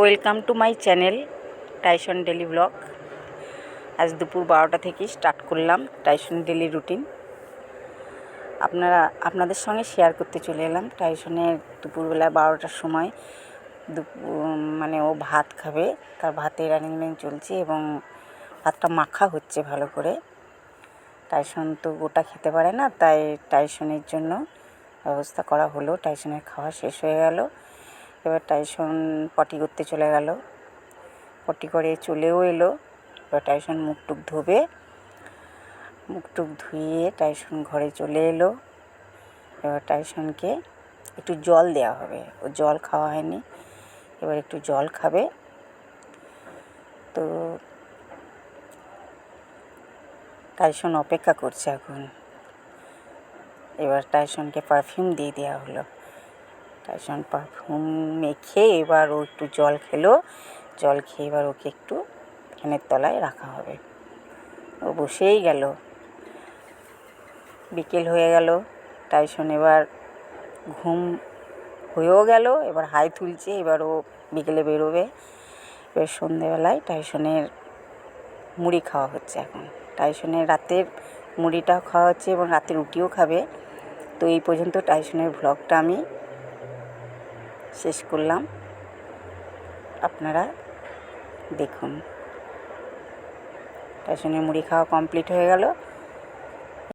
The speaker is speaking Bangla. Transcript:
Welcome to my channel Tyson daily blog. আজ দুপুর 12টা থেকে স্টার্ট করলাম টাইসন ডেলি রুটিন। আপনাদের সঙ্গে শেয়ার করতে চলে এলাম। টাইসনের দুপুরবেলা 12টার সময় মানে ও ভাত খাবে, তার ভাতের অ্যারেঞ্জমেন্ট চলছে এবং ভাতটা মাখা হচ্ছে ভালো করে। টাইসন তো গোটা খেতে পারে না, তাই টাইসনের জন্য ব্যবস্থা করা হলো। টাইসনের খাওয়া শেষ হয়ে গেল, এবার টাইসন পটি করতে চলে গেল। পটি করে চলেও এলো। এবার টাইসন মুখটুক ধোবে, মুখটুক ধুয়ে টাইসন ঘরে চলে এলো। এবার টাইসনকে একটু জল দেওয়া হবে, ও জল খাওয়া হয়নি, এবার একটু জল খাবে। তো টাইসন অপেক্ষা করছে এখন। এবার টাইসনকে পারফিউম দিয়ে দেওয়া হলো। টাইসন পারফিউম মেখে এবার ও একটু জল খেলো। জল খেয়ে এবার ওকে একটু ফ্যানের তলায় রাখা হবে। ও বসেই গেল। বিকেল হয়ে গেল, টাইসন এবার ঘুম হয়েও গেল, এবার হাই তুলছে। এবার ও বিকেলে বেরোবে। এবার সন্ধেবেলায় টাইসনের মুড়ি খাওয়া হচ্ছে এখন। টাইসনের রাতের মুড়িটাও খাওয়া হচ্ছে এবং রাতে রুটিও খাবে। তো এই পর্যন্ত টাইসনের ভ্লগটা আমি শেষ করলাম, আপনারা দেখুন। টাইসনের মুড়ি খাওয়া কমপ্লিট হয়ে গেল।